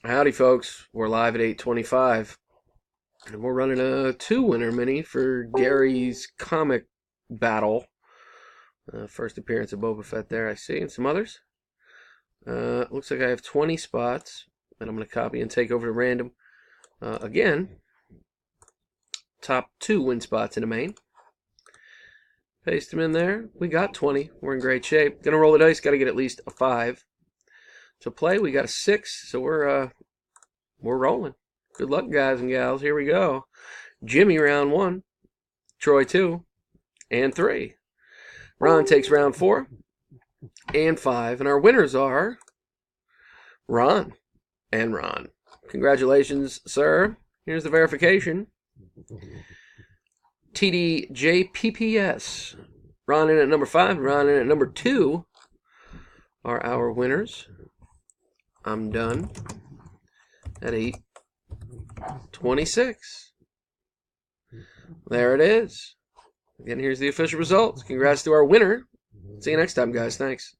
Howdy, folks. We're live at 8:25, and we're running a two-winner mini for Gary's comic battle. First appearance of Boba Fett there, I see, and some others. Looks like I have 20 spots that I'm going to copy and take over to random. Again, top 2 win spots in the main. Paste them in there. We got 20. We're in great shape. Gonna roll the dice. Got to get at least a 5. To play, we got a 6, so we're rolling. Good luck, guys and gals. Here we go. Jimmy, round 1. Troy, 2. And 3. Ron takes round 4. And 5. And our winners are Ron and Ron. Congratulations, sir. Here's the verification. TDJPPS. Ron in at number 5. Ron in at number 2 are our winners. I'm done at 8:26. There it is. Again, here's the official results. Congrats to our winner. See you next time, guys. Thanks.